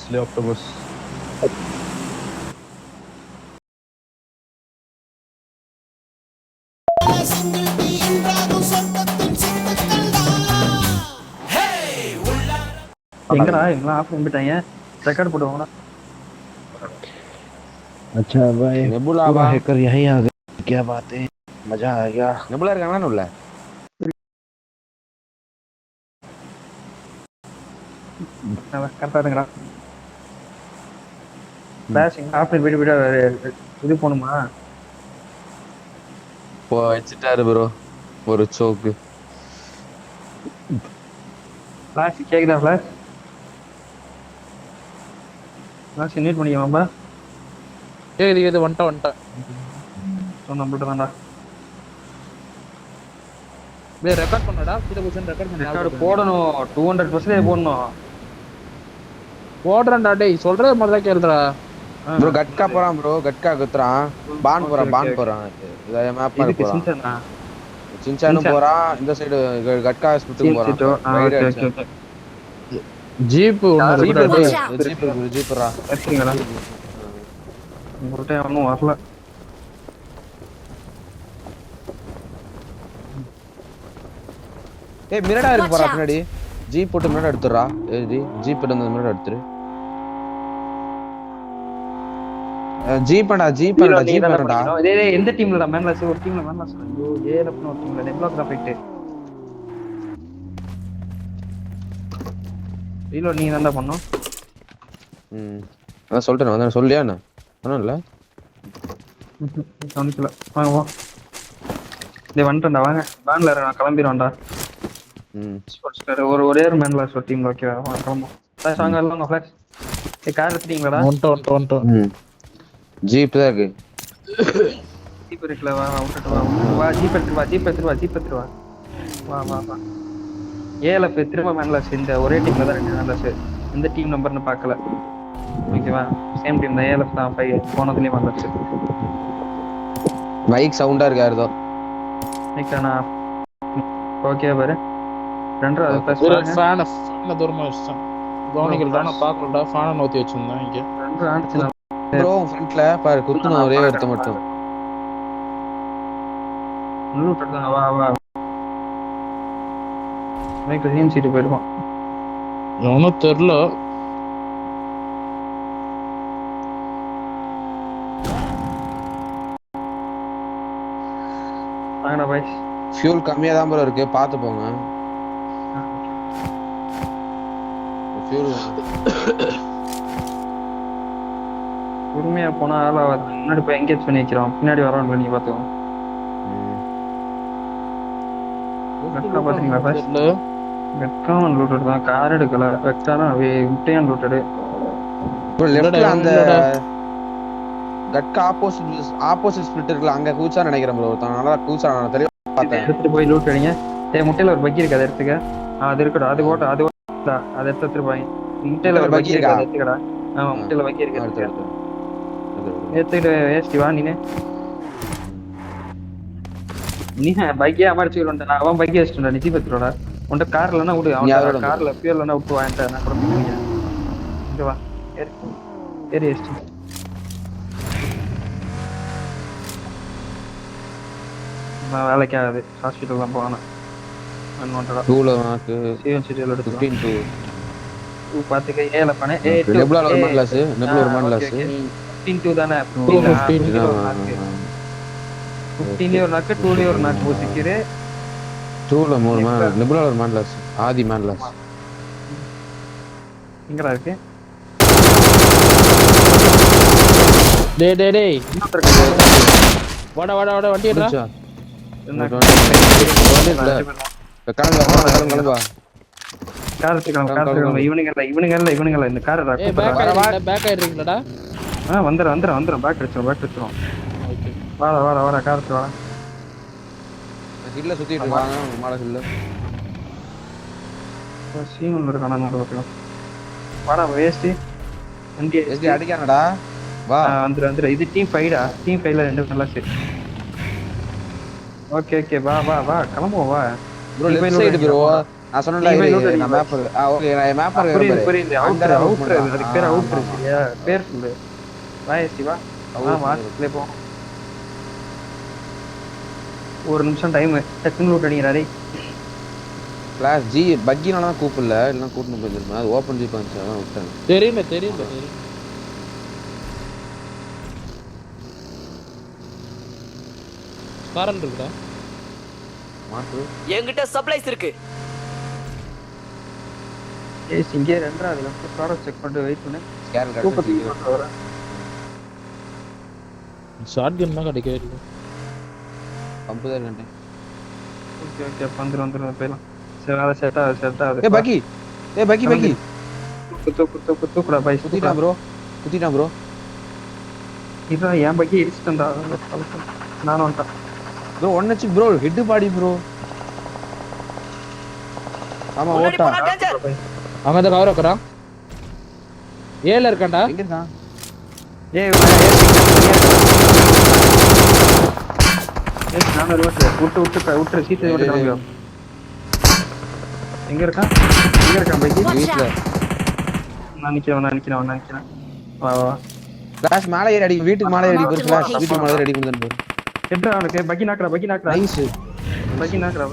Nestle Octopus. எங்கடா எங்கலாம் of பண்ணிட்டாங்க record போடுவாங்கடா अच्छा भाई नेबुला पूरा बा हैकर यहीं आ गए क्या बात है मजा आ गया नेबुला இருக்கானே உள்ள கரெக்டா இருங்கடா ஃபிளாஷ் ஆஃப் பண்ணி விடு விடு இது போணுமா போ வச்சிட்டாரு ப்ரோ ஒரு சோக்கு ஃபிளாஷ் கேக்குதா ஃபிளாஷ் ஃபிளாஷ் இன்வைட் பண்ணிக்கலாம்பா இது வந்துட்டேன் சொன்ன மட்டும் தான்டா டேய் ரெக்கார்ட் பண்ணடா கீழ பொசிஷன் ரெக்கார்ட் பண்ணு ரெக்கார்ட் போடணும் 200% போடணும் போடுறேன்டா டேய் சொல்றது முதல்ல கேளுடா ப்ரோ கட்கா போறான் ப்ரோ கட்கா குத்துறான் பான் போறான் இத மேப் பண்ண இதுக்கு போறான் சின்சனா சின்சானும் போறான் இந்த சைடு கட்கா ஸ்பிட்டுக்கு போறான் ஜீப் ஒன்னு ஜீப்ரா சரிங்களா உங்கள்கிட்ட ஒன்றும் வரல ஏய் மிரடா இருக்கு போறா பின்னாடி ஜீப் போட்டு மிரடா எடுத்துறா ஏய் ஜீப் போட்டு அந்த மிரடா எடுத்துரு ஜீப்டா டேய் எந்த டீம்லடா மேன்லாஸ் ஒரு டீம்ல மேன்லாஸ் ஐயோ ஏலப்னு ஒரு டீம்ல நெப்லாக் தான் போயிட்டு ரீலோட் நீங்க தான்டா பண்ணோம் நான் சொல்லிட்டேன் நான் சொல்லியா என்ன பண்ணல கவனிக்கல வாங்க வா டேய் வந்துட்டேன்டா வாங்க வேன்ல நான் கிளம்பிடுவேன்டா ஒரே ஒரு மேன்லாஸ் ஒரு டீம்ல ஓகேவா வாங்க கிளம்புவோம் சாங்க எல்லாம் ஃபிளாஷ் ஏய் கார் எடுத்துட்டீங்களாடா வந்துட்டோம் ஜீப் தான் இருக்கு ஜீப் இருக்குல வா வா ஜீப் எடுத்து வா வா ஏல பே திரும்ப மேன்லாஸ் இந்த ஒரே டீம்ல தான் ரெண்டு மேன்லாஸ் எந்த டீம் நம்பர்னு பார்க்கல ஓகேவா சேம் டீம் தான் ஏல தான் பை போனதுலயே மேன்லாஸ் மைக் சவுண்டா இருக்கு யாரதோ நிக்கனா ஓகே பாரு ரெண்டரை ப்ளஸ் ஃபேன் தூரமா வச்சிட்டேன் கவனிக்கலடா நான் பார்க்கலடா ஃபேன் நோத்தி வச்சிருந்தேன் இங்க ரெண்டரை ஆன்ச்சு ப்ரோ ஃப்ரண்ட்ல பாரு குத்துன ஒரே ஒருத்த மட்டும் உள்ளூட்டா வா மைக் ரீம் சீட் போய்டுவான் ஒன்னும் தெரியல வாங்கடா பாய் ஃபியூல் கம்மியா தான் ப்ரோ இருக்கு பாத்து போங்க ஃபியூல் உண்மையா போனா ஆளாவது முன்னாடி போய் எங்கேஜ் பண்ணி வைக்கிறோம் பின்னாடி வரோம் நீ பார்த்துக்கோ பாத்தீங்களா ஃபர்ஸ்ட் வெக்கான் லூட்டட் தான் கார் எடுக்கல வெக்கான விட்டையான் லூட்டட் ப்ரோ லெஃப்ட்ல அந்த கட்கா ஆப்போசிட் ஸ்பிளிட் இருக்குல அங்க கூச்சா நினைக்கிறேன் ப்ரோ நல்லா கூச்சா நான் தெரிய பார்த்தேன் எடுத்துட்டு போய் லூட் அடிங்க டேய் முட்டையில ஒரு பக்கி இருக்கு அதை எடுத்துக்க அது இருக்கடா அது ஓட்ட அது ஓட்டா அதை எடுத்துட்டு போய் முட்டையில ஒரு பக்கி இருக்கு அதை எடுத்துக்கடா ஆமா முட்டையில பக்கி இருக்கு எடுத்துக்கிட்டு வேஸ்டி வா நீ பைக்கே அமர்ச்சி வந்துட்டா அவன் பைக்கே வச்சுட்டா நிதி பத்துடா உன்ட கார் இல்லைன்னா விடு அவன் கார்ல ஃபியூல் இல்லைன்னா விட்டு வாங்கிட்டேன் நான் கூட பிடிக்கிறேன் இங்க வா ஏறி வேஸ்டி நான் வேலைக்கு ஆகுது ஹாஸ்பிட்டல் தான் போகணும் அன்வான்டடா டூல நாக்கு சிஎன் சிட்டியில் எடுத்து 15 2 பார்த்துக்க ஏல பண்ணே நெபுலா ஒரு மான்லாஸ் நெபுலா ஒரு மான்லாஸ் 15 தானே 15 ஒரு நாக்கு 2 ஒரு நாக்கு போசிக்கிறே டூல மூணு நெபுலா ஒரு மான்லாஸ் ஆதி மான்லாஸ் எங்கடா இருக்கு டேய் வாடா வண்டி எடுடா கிளம்பா கார் இவனுங்க இல்ல இந்த கார் பேக் ஆயிடுறீங்களாடா வந்துரும் பேக் அடிச்சிரும் வாடா கார் எடுத்து வாடா ஹில்ல சுத்திட்டு இருக்காங்க மாலை ஹில்ல சீன் இருக்கானா நான் வாடா வேஸ்ட் வண்டி எஸ்டி அடிக்கானடா வா வந்துரு இது டீம் 5டா டீம் 5ல ரெண்டு நல்லா சரி ஓகே வா கிளம்புவோம் வா ப்ரோ லெஃப்ட் சைடு ப்ரோ நான் சொன்னல நீங்க போய் loot நான் அடிங்க மேப் ஓகே நான் மேப் புரியுது இருக்கேன் புரியுது அங்க அவுட்ரு route அவுட்ரு பண்ணலாம். அதுக்கு பேர் அவுட்ரு ஆமா. சரியா பேர் சொல்லு வா எஸ்டி வா வாட்ஸ்அப்ல போ ஒரு நிமிஷம் டைம் டக்குன்னு லூட் அடிக்கிறாரே கிளாஸ் ஜி பக்கினால தான் கூப்பிடல இல்லைன்னா கூட்டிட்டு போயிருந்தேன் அது ஓப்பன் ஜீப் வந்துச்சு அதான் விட்டேன் தெரியல ஸ்காரல் இருக்குடா மாட்டு என்கிட்ட சப்ளைஸ் இருக்கு. ஏய் இங்கே ரெண்டரா அதுல ப்ராடக்ட் செக் பண்ணிட்டு வெயிட் பண்ணு ஸ்கேர் சூப்பர் கட் வரேன் ஷார்ட் கன் தான் கிடைக்கவே இல்லை. பம்பு தான் கண்டேன் ஓகே ஓகே வந்துரும் போயிடலாம் சரி அதை செட் ஆகுது ஏய் பக்கி தூக்குடா பை குத்திட்டான் ப்ரோ இதான் என் பக்கி இடிச்சிட்டா நானும் வந்துட்டேன் ப்ரோ ஒன்னச்சு ப்ரோ ஹெட் பாடி ப்ரோ ஆமா முன்னாடி ஓட்டா போனா danger. அவன் அந்த கவர் வைக்கிறான். ஏல இருக்கான்டா. எங்க இருக்கான் ஏய் நான் விட்டு சீட்டு விட்டு கிளம்பியோ எங்க இருக்கான் பைக்கு வீட்ல நான் நிக்கிறேன் வா ஃபிளாஷ் மேலே ஏறி அடி வீட்டுக்கு மேலே ஏறி ஒரு ஃபிளாஷ் வீட்டுக்கு மேலே அடி கொடுத்தேன் ப்ரோ எட்ரா அவனுக்கு பக்கி நாக்குறா நைஸ் பக்கி நாக்குறா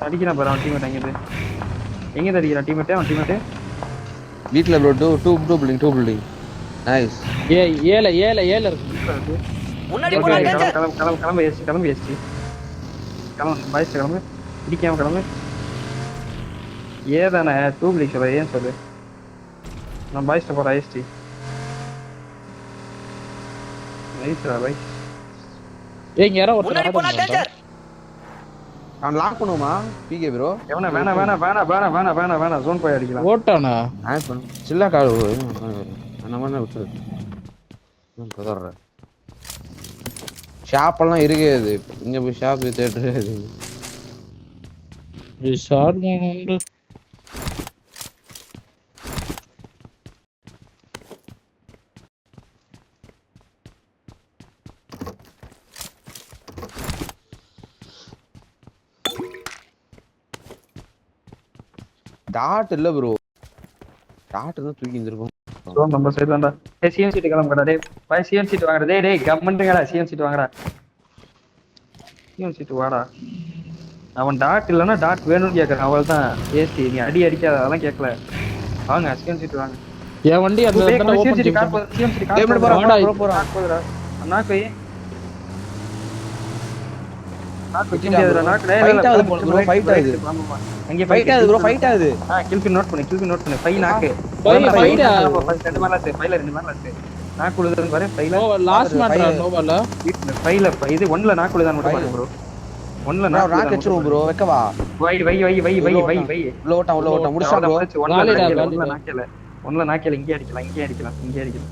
அடிக்கிறான் பாரு அவன் டீமேட் எங்க அடிக்கிறான் டீமேட் வீட்ல ப்ரோ டூ பில்டிங் நைஸ் ஏல இருக்கு. முன்னாடி போனா danger. கிளம்பு ஏஸ்டி பாய்ஸ் கிளம்பு இடிக்காம கிளம்பு ஏதானே டூப்ளிக் சொல்ல ஏன் சொல்லு நான் பாய்ஸ்ட போறேன் ஏஸ்டி நைஸ்ரா பாய் இங்க யாரோ முன்னாடி போனா ஒருத்தர் danger. நான் லாக் பண்ணுமா பிகே ப்ரோ எவனா வேணா ஜோன் போய் அடிக்கலாம் ஓட்டானா ஆட் பண்ணு சில்லா கால் நம்ம விட்டுரு நான் கதறேன் ஷாப் எல்லாம் இருக்குது இங்க போய் ஷாப் தேட்டர் இது ஷார்ட் உண்டு. டாட் இல்ல ப்ரோ டாட் தான் தூக்கி இருந்திருக்கும் ஜோன் நம்ம சைடு தான்டா ஏய் சிஎம் சீட் கிளம்புடா டேய் பாய் சிஎம் சீட் வாங்குடா டேய் கமெண்ட்ங்கடா சிஎம் சீட் வாங்குடா சிஎம் சீட் வாடா அவன் டாட் இல்லனா டாட் வேணும்னு கேக்குறான் அவள்தான் ஏஸ்டி நீ அடிக்காத அதெல்லாம் கேட்கல வாங்க சிஎம் சீட் வாங்க என் வண்டி அந்த இடத்துல ஓபன் சிஎம் சீட் கார் போறா அண்ணா போய் நாக்கு வைக்க முடியாதுடா நாக்கு ஃபைட் ஆகுது போல ப்ரோ ஃபைட் ஆகுது அங்க ஃபைட் ஆகுது ப்ரோ ஃபைட் ஆகுது கில்பி நோட் பண்ணு ஃபை நாக்கு ஃபைடா ரெண்டு மேல இருக்கு நாக்கு உழுதுன்னு பாரு ஃபைல லாஸ்ட் மேட்ரா நோவால ஃபைல இது ஒன்ல நாக்கு உழுதான் மட்டும் பாரு ப்ரோ ஒன்ல நான் ராக் அடிச்சிரோம் ப்ரோ வைக்கவா வை உள்ள ஓட்டா முடிச்சா ப்ரோ ஒன்ல நாக்கல இங்கே அடிக்கலாம்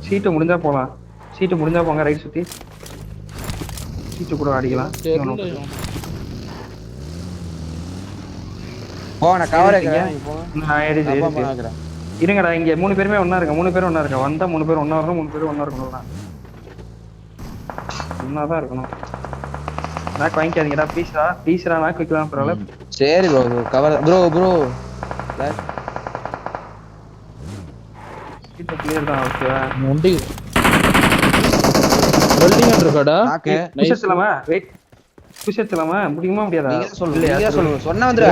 சீட்டு முடிஞ்சா போலாம் சீட்டு முடிஞ்சா போங்க ரைட் சுத்தி சீட்டு கூட அடிக்கலாம் போன கவர் இருங்கடா இங்க 3 பேருமே ஒண்ணா இருக்க வந்தா 3 பேர் ஒண்ணா வரணும் 3 பேர் ஒண்ணா இருக்கணும்டா ஒண்ணாதான் இருக்கணும் நாக்கு வாங்கிக்காதீங்கடா ப்ளீஸ்டா நாக்கு வைக்கலாம் பரவாயில்ல சரி ப்ரோ கவர் ப்ரோ சீட்டு கிளியர் தான் ஓகேவா முண்டி வெல்டிங் இருக்கடா நாக்கு புஷ் எடுத்துலாமா முடியுமா முடியாதா நீங்க சொல்லுங்க சொன்னா வந்துரு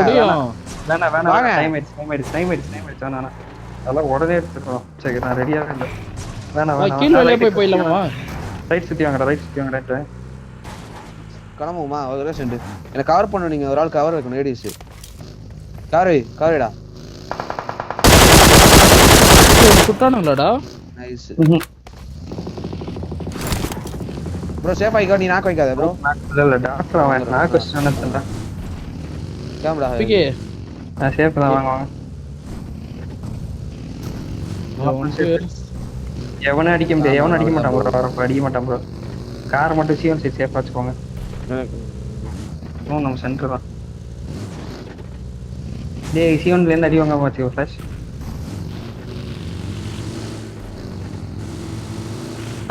வேணாம் டைம் ஆயிடுச்சு வேணாம் அதெல்லாம் உடனே எடுத்துக்கிறோம் சரி நான் ரெடியாவே இல்லை வேணாம் கீழ வெளிய போயிடலாமா ரைட் சுத்தி வாங்கடா கிளம்புமா ஒரு சென்ட் எனக்கு கவர் பண்ணு நீங்க ஒரு ஆள் கவர் வைக்கணும் லேடிஸ் கவரேடா சுட்டானுங்களாடா நைஸ் ப்ரோ சேஃப் ஆயிக்கோ நீ நாக்கு வைக்காத ப்ரோ இல்ல டாக்டர் அவன் நாக்கு வச்சுட்டானே கேமரா பிகே நான் சேஃப் தான் வாங்க எவனும் அடிக்க முடியாது எவனும் அடிக்க மாட்டான் ப்ரோ வரப்ப அடிக்க மாட்டான் ப்ரோ கார் மட்டும் சிஎம் சீட் சேஃபா வச்சுக்கோங்க நம்ம சென்டர் தான் டேய் சிஎம்ல இருந்து அடி வாங்க வச்சுக்கோ ஃபிளாஷ்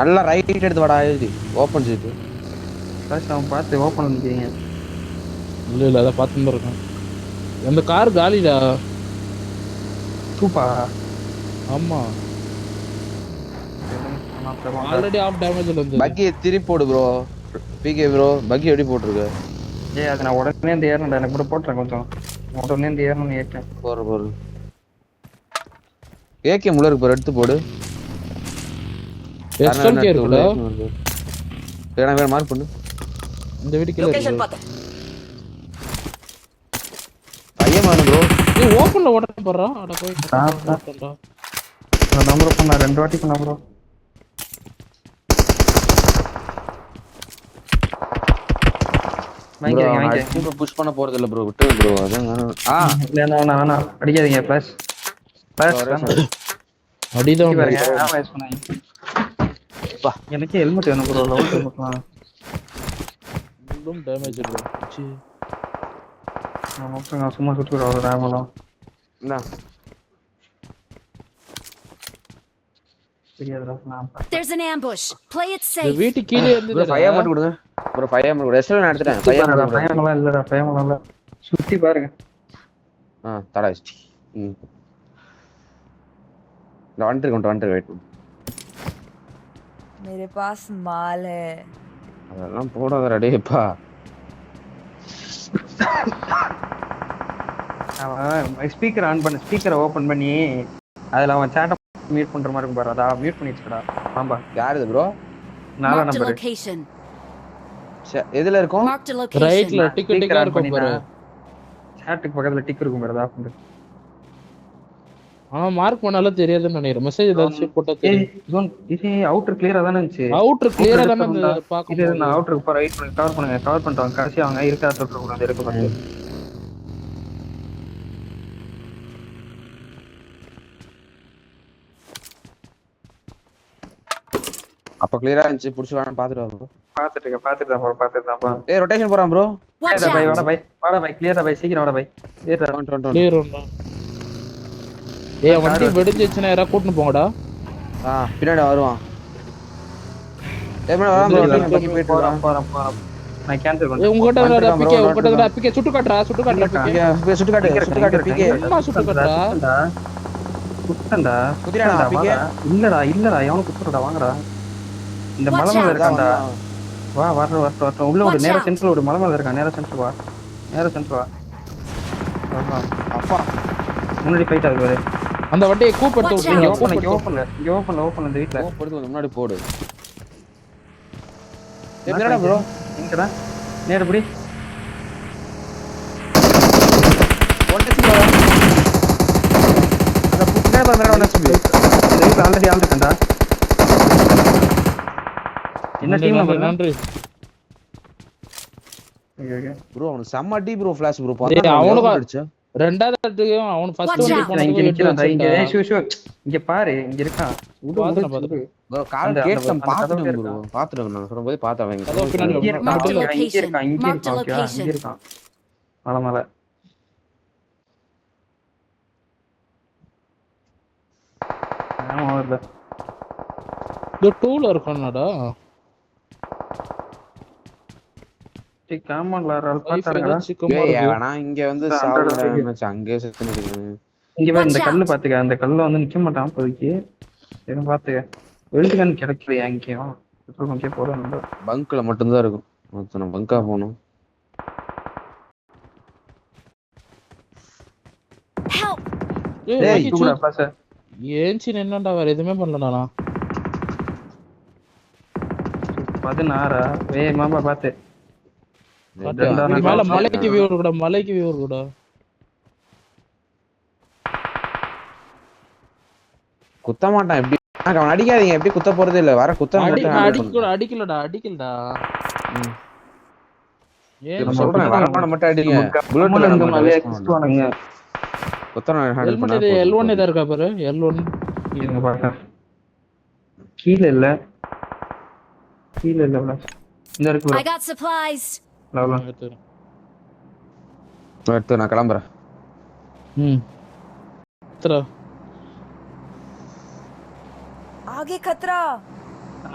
நல்லா ரைட் எடுத்து வாடா எழுதி ஓபன் சீட் ஃபிளாஷ் அவன் பார்த்து ஓப்பன் பண்ணிக்கிறீங்க. இல்ல அத பாத்துட்டு இருக்கேன். அந்த கார் காலிடா. சூப்பா. ஆமா. ஆல்ரெடி ஆஃப் டேமேஜ்ல வந்து. பக்கி திருப்பி போடு ப்ரோ. பிகே ப்ரோ பக்கி எப்படி போட்டுருக்க? ஏய் அது நான் உடனே இந்த ஏறணும்டா. எனக்கு கூட போட்டுறேன் கொஞ்சம். உடனே இந்த ஏறணும்னு ஏற்றேன். போற ஏகே முள்ள இருக்கு எடுத்து போடு. எஸ்எல்கே இருக்குடா. வேற மார்க் பண்ணு. இந்த வீட்டு கீழ லொகேஷன் இருக்கு. பாத்து. ஐயமான ப்ரோ. நீ ஓபன்ல ஓடற போறா. அட போய் ஓடறடா. நான் நம்பர் பண்ணா 2 வாட்டி பண்ணா ப்ரோ. வாங்க புஷ் பண்ண போறது இல்ல ப்ரோ. விட்டு ப்ரோ. அதான் வேணா அடிக்காதீங்க ஃபிளாஷ். அடிதான் பாருங்க. நான் வேஸ்ட் பண்ணாங்க. பா எனக்கு ஹெல்மெட் வேணும் ப்ரோ. லவ் ஹெல்மெட்லாம். இன்னும் டேமேஜ் இல்ல. சி. நான் சும்மா சுட்டுறேன் ஒரு ராமலாம். என்ன? தெரியாதுடா நான். There's an ambush. Play it இந்த safe. வீட்டு கீழ இருந்து ப்ரோ 5 மட்டும் கொடுங்க. ப்ரோ 5 மட்டும் கொடு. எஸ்எல் நான் எடுத்துட்டேன். 5 மட்டும். பயம்லாம் இல்லடா. பயம்லாம் இல்ல. சுத்தி பாருங்க. தடாயிச்சு. நான் வந்துட்டு வெயிட் பண்ணு. मेरे पास माल है. அதெல்லாம் போடாதடா டேய்ப்பா. அவன் ஸ்பீக்கர் ஆன் பண்ணு. ஸ்பீக்கரை ஓபன் பண்ணி அதுல அவன் சாட் மியூட் பண்ற மாதிரி இருக்கும் பாரு. அத மியூட் பண்ணி வச்சுடா. ஆம்பா யார் இது bro? 4 Marked a number. location. எதுல இருக்கும்? Marked a location. ரைட்ல டிக்கெட் இருக்கும் பாரு. சாட்டுக்கு பக்கத்துல டிக் இருக்கும் பாரு. அத ஆஃப் மார்க் பண்ணால தெரியாதுன்னு நினைக்கிறேன். மெசேஜ் ஏதாவது போட்டா தெரியும். இது அவுட்டர் கிளியரா தான இருந்துச்சு. அவுட்டர் கிளியரா தான அந்த பாக்க. இது நான் அவுட்டருக்கு போற ரைட் பண்ணி கவர் பண்ணுங்க. கவர் பண்ணிட்டாங்க. கடைசி அவங்க இருக்கா தொட்டு கூடாது. இருக்கு பாரு. அப்ப கிளியரா இருந்துச்சு. புடிச்சு வாங்க பாத்துட்டு வா ப்ரோ. பாத்துட்டு தான் பா. ஏய் ரொட்டேஷன் போறான் ப்ரோ. Watch பை out. வாடா பை கிளியரா பை சீக்கிரம் வாடா பை. ஏறா. கிளியர் உண்டா? ஏய் வண்டி வெடிஞ்சிச்சுனா யாரா கூட்டிட்டு போங்கடா. பின்னாடி வருவான். ஏய் மேல வரான் ப்ரோ. பக்கி போயிட்டு போறேன். நான் கேன்சல் ஏய் பண்ணேன். உங்ககிட்ட வரடா பிகே. உங்ககிட்ட வரடா பிகே. சுட்டு காட்டுடா பிகே. சுட்டு காட்டு பிகே. என்ன சுட்டு காட்டுடா? குத்தண்டா. குதிராடா பிகே. இல்லடா எவனும் குத்துறடா. வாங்கடா. இந்த மலை மேல இருக்கான்டா. வா வர உள்ள ஒரு நேரா சென்டர்ல ஒரு மலை மேல இருக்கான். நேரா சென்டர் வா. அப்பா முன்னாடி ஃபைட் ஆகுது பாரு. அந்த வண்டியை கூப்பிட்டு விட்டுங்க. ஓபன் இந்த வீட்ல. போடுது முன்னாடி போடு. என்னடா ப்ரோ? எங்கடா? நேரா புடி. அத புடிச்சா பாருடா ஒண்ணு சொல்லு. இந்த வீட்ல ஆல்ரெடி ஆள் இருக்கடா. என்ன டீம் நம்பர்? நன்றி. ஓகே ப்ரோ அவனுக்கு செம்ம டி ப்ரோ ஃபிளாஷ் ப்ரோ. டேய் அவனுக்கு அடிச்சா. ரெண்டாவது அடிக்கும் அவன் ஃபர்ஸ்ட் வண்டி இங்க போனது நிக்கறான்டா. இங்க பாரு. இங்க இருக்கான். பாத்து. ப்ரோ கால் கேட்டம் பாத்துட்டேன் ப்ரோ. பாத்துட்டேன் நான் சொல்லும்போது பார்த்தவன். அதோ பின்னாடி இங்க இருக்கான். Marked a இங்க location. இருக்கான். Marked a okay location. இங்க இருக்கான். மலை ஆமா வரல. இந்த டூல இருக்கானடா. டேய் காமன்ல ஆள் பாத்தாங்கடா. ஏய் வேணா இங்க வந்து சாவுடா மேட்ச் அங்கே செத்து நிக்குது. இங்க பாரு இந்த கல்லு பாத்துக்க. அந்த கல்ல வந்து நிக்க மாட்டான் போய்க்கு. என்ன பாத்துக்க. வெல்டிகன் கிடைக்கலையா எங்கேயும்? பெட்ரோல் பங்கே போறோம்டா. பங்க்ல மட்டும் தான் இருக்கும். மொத்தம் பங்கா போணும். Help. ஏய் தூக்குடா பாஸ். ஏஞ்சி நின்னடா வேற எதுமே பண்ணலடா நான். 16 ஏய் மாமா பாத்து. மேல மலைக்கு வியூ இருக்குடா. குத்த மாட்டான் எப்படி? அவன் அடிக்காதீங்க. எப்படி குத்த போறதே இல்ல. வர குத்த மாட்டான். அடிக்கலடா. ஏன் சொல்றேன் வரமான மட்டும் அடிங்க. புல்லட்ல நம்ம மலைய குத்துவானுங்க. குத்தன ஹேண்டில் பண்ணா போதும். L1 இதா இருக்கா பாரு. L1 இங்க பாக்க. கீழ இல்ல இந்த இருக்கு I got supplies. எடுத்து நான் கிளம்புறேன். आगे खतरा.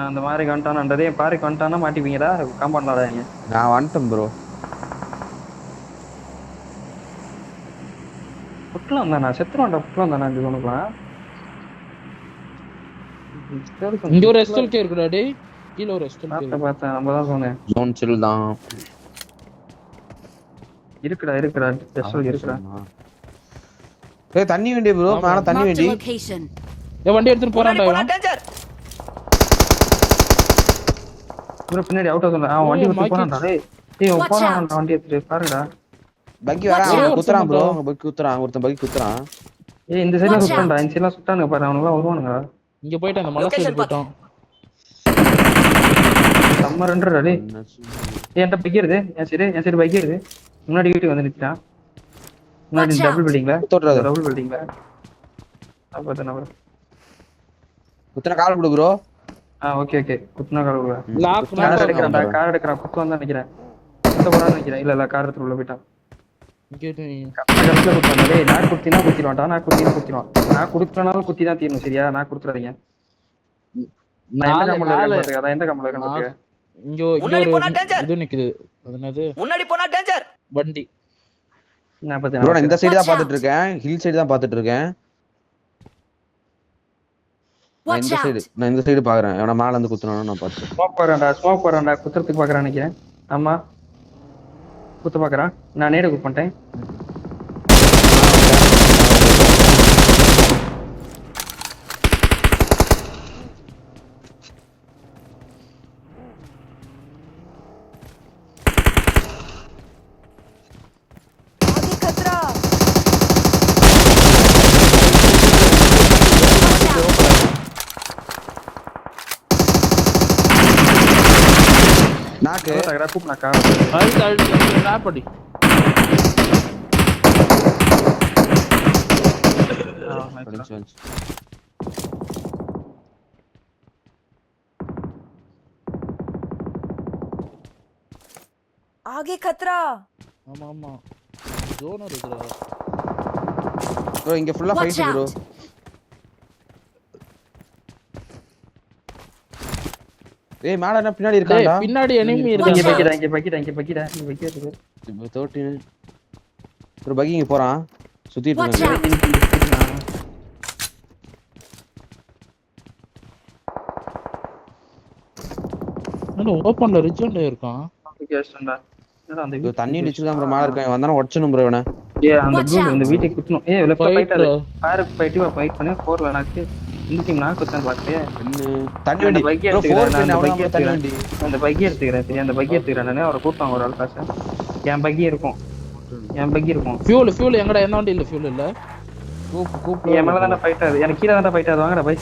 அந்த மாதிரி வந்துட்டானே பாருக்கு வந்துட்டானா மாட்டிப்பீங்கடா காம்பவுண்ட் விளாடாதீங்க. நான் வந்துட்டேன் ப்ரோ. புட்லாம் தானா செத்துருவான்டா புட்லாம் தானா இந்த ஒண்ணுக்குலாம். இங்க ஒரு எஸ்எல்கே இருக்குடா டேய். கீழ ஒரு எஸ்எல்கே பார்த்தேன் நம்ம தான் சொன்னேன். ஜோன் சில் தான் இருக்குடா எஸ்எல் இருக்குடா. ஏய் தண்ணி வேண்டி ப்ரோ. மேல தண்ணி Marked a வேண்டி. location. ஏய் வண்டி எடுத்துட்டு போறான்டா போனா இவன். டேஞ்சர். ப்ரோ பின்னாடி அவுட் ஆகுதுடா. வண்டி எடுத்து போறான்டா டேய். Watch போறான்டா வண்டி எடுத்துட்டு பாருடா. பக்கி வரா Watch out. குத்துறான் ப்ரோ. பக்கி குத்துறான். ஒருத்தன் பக்கி குத்துறான். இந்த சைடுல Watch சுட்டான்டா. இந்த சைடுல சுட்டானுங்க பாரு அவனுங்க வருவானுங்க. இங்க போய்ட்டு அந்த மலை Location சைடு போய்ட்டான். நம்ம ரெண்டரை டேய். என்கிட்ட பைக்கிருது. என் சைடு பைக்கிருது. முன்னாடி வீட்டுக்கு வந்து நிற்கிறான். முன்னாடி Watch டபுள் out. பில்டிங்ல குத்துறாத. டபுள் பில்டிங்ல. அப்பதான் நம்பர். குத்துன கால் கொடு ப்ரோ. ஓகே குத்துனா கால் விடுறா. லாக் கார் எடுக்கறான்டா. கார் எடுக்கறான். குத்து வந்தா நினைக்கிறேன். குத்த போறான்னு நினைக்கிறேன். இல்ல கார் எடுத்து உள்ள போயிட்டான். இங்க கரெக்ட்ல குத்தானே டேய். நான் குத்தினா குத்திடுவான்டா. நான் குத்திடுவான். நான் குடுக்கறனால குத்தி தான் தீரணும் சரியா? நான் குடுத்துறாதீங்க. நான் எந்த கம்பல இருக்கேன் பாத்துக்க. அதான் எந்த கம்பல இருக்கேன் பாத்துக்க. இங்க முன்னாடி போனா ஒரு danger. இது நிக்குது. அது என்னது? முன்னாடி போனா டேஞ்சர். வண்டி. நான் ப்ரோ பாத்தேன். நான் இந்த சைடு தான் Watch out. பாத்துட்டு இருக்கேன். ஹில் சைடு தான் பாத்துட்டு இருக்கேன். நான் Watch இந்த out. சைடு பாக்குறேன். எவன மேல இருந்து குத்துறானோ நான் பாத்துறேன். ஸ்மோக் போறான்டா. குத்துறதுக்கு பாக்குறான்னு நினைக்கிறேன். ஆமா குத்து பாக்குறான். நான் நேரா குட் பண்ணிட்டேன். நாக்கு கூப்பினாக்கா அழுத்து ட்ராப் அடி. आगे खतरा। ஆமா ஜோன் இருக்குடா. ப்ரோ இங்க ஃபுல்லா Watch ஃபைட் ப்ரோ. out. ஏய் மேல என்ன பின்னாடி டேய் இருக்கான்டா. பின்னாடி எனிமி இங்க இருக்காங்க. பக்கிடா இங்க பக்கிடா 13 ப்ரோ பக்கி இங்க போறான். சுத்திட்டு Watch இருக்கான். out. என்ன ஓபன்ல ரிஜெண்ட் இருக்கான். அந்த ப்ரோ தண்ணி அடிச்சுதான் ப்ரோ மேல இருக்கான். வந்தானே உடைச்சணும் ப்ரோ இவனை. அந்த Watch ப்ளூ out. இந்த வீட்டுக்கு குத்தணும். லெஃப்ட் Fight ஃபைட் ஆடு. bro. காருக்கு ஃபைட் பண்ணி 4ல நாக்கு. இந்த டீம் நான் குத்தன் பாத்து. தண்ணி வண்டி பைக் ப்ரோ 4 எடுத்துக்கிறேன். பின் அவ்வளவு தண்ணி வண்டி. அந்த பைக் எடுத்துக்கிறேன். சரி அந்த பைக் எடுத்துக்கிறேன். நானே அவரை கூப்பிட்டாங்க ஒரு ஆள் காசு. என் பைக் இருக்கும். ஃபியூல் எங்கடா என்ன வண்டி இல்ல ஃபியூல் இல்ல. கூப்பு என் மேல தான ஃபைட் ஆகுது. எனக்கு கீழ தான ஃபைட் ஆகுது. வாங்கடா பை.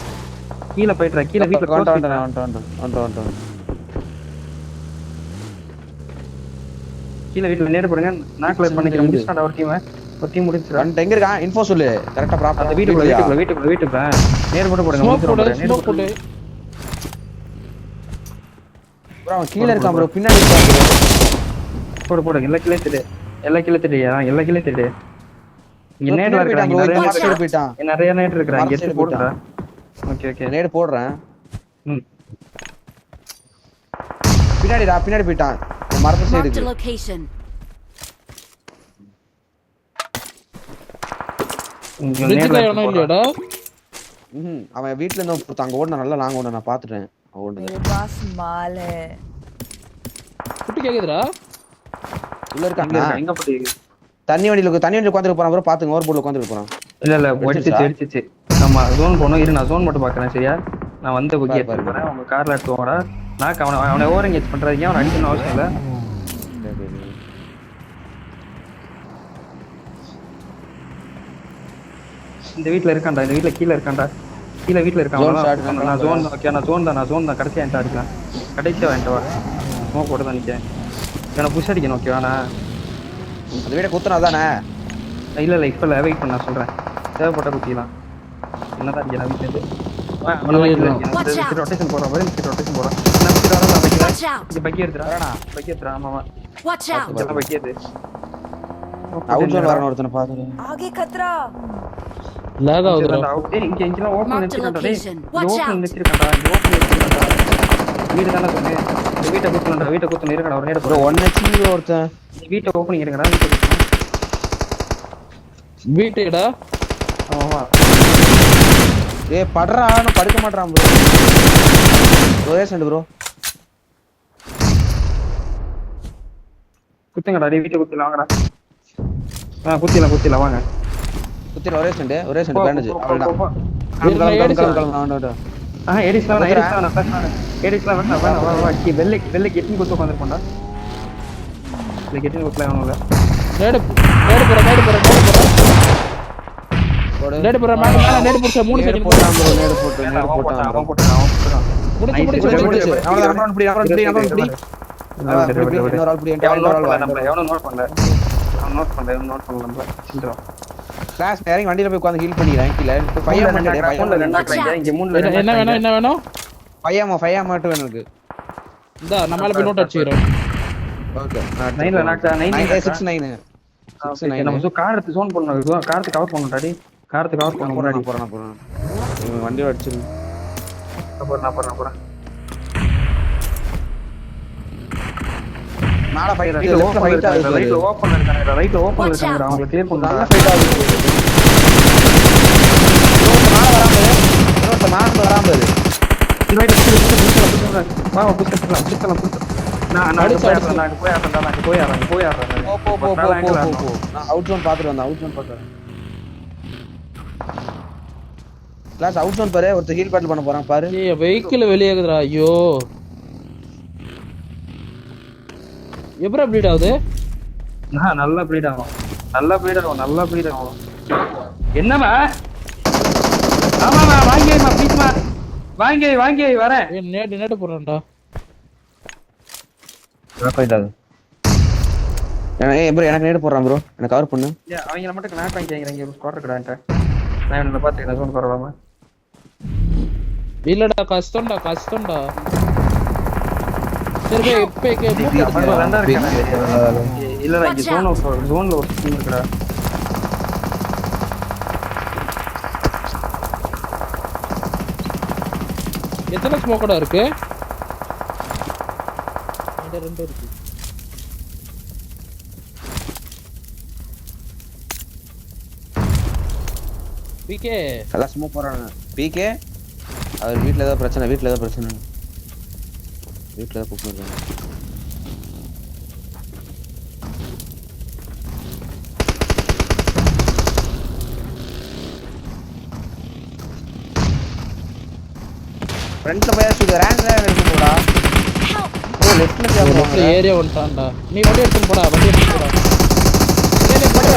கீழ ஃபைட்ரா. கீழ வீட்ல வந்துட்டேன். கீழ வீட்ல நேரா போடுங்க. நாக்ல பண்ணிக்கிறேன். முடிச்சாடா ஒரு டீம் முடிச்சுடா. எங்க இருக்கா இன்ஃபோ சொல்லு. கரெக்ட்டா ப்ராப்பரா அந்த வீட்டுக்குள்ள நேரா போட்டு போடுங்க. ஸ்மோக் போடு. ப்ரோ அவன் கீழ இருக்கான் ப்ரோ. பின்னாடி இருக்கான் ப்ரோ. போடு எல்லா கீழே திடு. எல்லா கீழே திடு. இங்க நேட்ல இருக்காங்க. மரத்துல போய்ட்டான். நிறைய நேட் இருக்குறாங்க. இங்க எடுத்து போடுடா. ஓகே நேடு போடுறேன். ம் பின்னாடி போய்ட்டான். மரத்து Marked a சைடுக்கு. location. இங்க ரிஜெக்ட் நேட்ல ஆனோ இல்லையாடா. அவன் வீட்ல இருந்து அங்க ஓடுன நல்லா லாங் ஓடுன நான் பாத்துட்டேன். ஓடுனது. मेरे पास माल है। குட்டி கேக்குதுடா. உள்ள இருக்காங்க. எங்க போடி? தண்ணி வண்டில உட்கார்ந்து போறான் ப்ரோ. பாத்துங்க ஓவர் போர்ட்ல உட்கார்ந்து போறான். இல்ல அடிச்சிச்சு. ஆமா ஜோன் போணும். இரு நான் ஜோன் மட்டும் பார்க்கறேன் சரியா? நான் வந்து புக்கி எடுத்து போறேன். உங்க கார்ல எடுத்து போடா. நான் அவனை ஓவர் எங்கேஜ் பண்றதுக்கு அவன் அடிக்கணும் அவசியம் இல்ல. இந்த வீட்ல இருக்கான்டா. இந்த வீட்ல கீழ இருக்கான்டா. வீட்ல இருக்கான். நான் ஜோன் ஓகே. நான் ஜோன் தான் கடைசியா என்கிட்ட அடிக்கலாம். கடைசியா வாங்கிட்டு வா. ஸ்மோக் போட்டு தான் நிக்கிறேன். எனக்கு புஷ் அடிக்கணும் ஓகேவா? நான் அந்த வீட குத்துனா தானே. இல்ல இப்ப வெயிட் பண்ண சொல்றேன். தேவைப்பட்ட குத்திக்கலாம். என்னதான் அடிக்கிறேன் வீட்ல இருந்து. ரொட்டேஷன் போறான். ரொட்டேஷன் போறான். Watch out. இந்த பைக் எடுத்துறா. ஆமாமா Watch out. பைக் எடுத்து. அவுட் ஜோன் வரணும் ஒருத்தனை பாத்துரு. आगे खतरा. லேக் ஆகுதுடா. இங்க இங்கெல்லாம் open Marked a நிறுத்திருக்கான்டா. location. Watch open out. நிறுத்திருக்கான்டா. இங்க ஓப்பன் நிறுத்திருக்கான்டா. வீடு தானே சொன்னேன். இந்த வீட்டை குத்துறா. வீட்டை குத்து இருக்கடா. ஒரு நேரம் ப்ரோ 1 HP ஒருத்தன். வீட்டை ஓப்பனிங் இருக்கடா. வீட்டை குத்து. வீட்டேடா. ஆமா. ஏய் படுறா நான் படுக்க மாட்டறான் ப்ரோ. ஒரே சென்ட் ப்ரோ. குத்துங்கடா. டேய் வீட்டை குத்தில வாங்கடா. குத்தில வாங்க. குத்திர ஒரே சென்ட் பேண்டேஜ் அவ்வளவுதான். எடிஸ்லாம் வேணாம். வா வெள்ளைக்கு எட்டின் குத்து உட்காந்துருப்போம்டா. வெள்ளைக்கு எட்டின் குத்துல அவனுல நேடு போற நேடு புடிச்ச 3 செகண்ட் போட்டான் ப்ரோ. நேடு போட்டான். அவன் போட்டான். முடிச்சு. அவ்வளவுதான். அப்படி இன்னொரு ஆள் புடி. எவனும் நோட் பண்ணல நம்ம சில்றோம். கிளாஸ் இறங்கி வண்டியில போய் உட்கார்ந்து ஹீல் பண்ணிக்கிறேன். கீழ பையன் மட்டும் இங்க மூணுல என்ன வேணும்? பையன் மட்டும் வேணும் எனக்கு. இந்த நம்ம மேல போய் நோட் அடிச்சிரோம். ஓகே. 9ல நாக்டா 69. நம்ம கார் எடுத்து ஜோன் பண்ணனும். கார்த்து கவர் பண்ணனும் டாடி. கார்த்து கவர் பண்ணனும். போறேன். வண்டியில அடிச்சிரு. போறேன். மேல ஃபைட் ரைட்ல ஓபன் இருக்காங்க. அவங்க கிளியர் பண்ணா. நல்ல ஃபைட் ஆகுது. மேல வராம பாரு. வா புடிச்சலாம். நான் போய் ஆறேன். போ. நான் அவுட் ஜோன் பாத்துட்டு வந்தேன். கிளாஸ் அவுட் ஜோன் பாரு. ஒருத்தர் ஹீல் பேட்டில் பண்ண போறான் பாரு. ஏய் வெஹிக்கிள் வெளியேகுதுடா. ஐயோ. எப்பற ப்ளீட் ஆகுது? நல்லா ப்ளீட் ஆகும். என்னமா? ஆமாமா வாங்கேமா ப்ளீஸ்மா. வாங்கி வரேன். ஏய் நேடு போறேன்டா. ஏய் ப்ரோ எனக்கு நேடு போடுறான் ப்ரோ. எனக்கு கவர் பண்ணு. அவங்கள மட்டும் நாக் வாங்கிக்கிறேன். இங்க ஒரு ஸ்குவாட் இருக்குடான்ட்ட. நான் இவனை பாத்துக்கிறேன். ஜோன் கவரலாமா? இல்லடா கஷ்டம்டா. சரி பே இப்பே இல்லடா இங்க ஜோன்ல ஒரு டீம் இருக்குடா. எத்தனை ஸ்மோக்கடா இருக்கு? இந்த 2 இருக்கு. பிகே எல்லாம் ஸ்மோக் போறாங்க. பிகே அவர் வீட்ல ஏதோ பிரச்சனை. வீட்ல ஏதோ கூப்பிடுறாங்க. ஃப்ரெண்ட்ல போய் சுடு ரேங்க்ல எடுத்து போடா. ஓ லெஃப்ட்ல போறாங்க. ஏரியா வந்துட்டான்டா. நீ வண்டி எடுத்து போடா.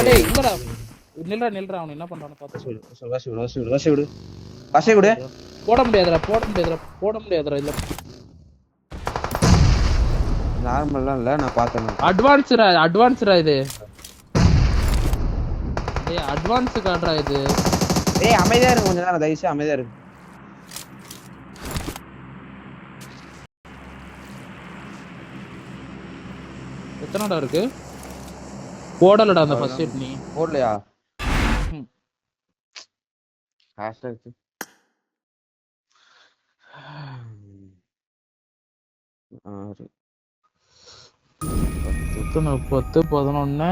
டேய் இல்லடா. நில்றா அவன் என்ன பண்றான்னு பாத்து வசி விடு. போட முடியாதுடா இல்ல. நார்மலா இல்ல நான் பார்த்தேன். அட்வான்ஸ்ரா இது. டேய் அட்வான்ஸ் காட்றா இது. டேய் அமைதியா இருங்க கொஞ்ச நேரம். தயவுசெய்து அமைதியா இருங்க. எத்தனைடா இருக்கு? போடலடா அந்த ஃபர்ஸ்ட் எய்ட் நீ. போடலையா? ஹேஷ்டாக் 10 11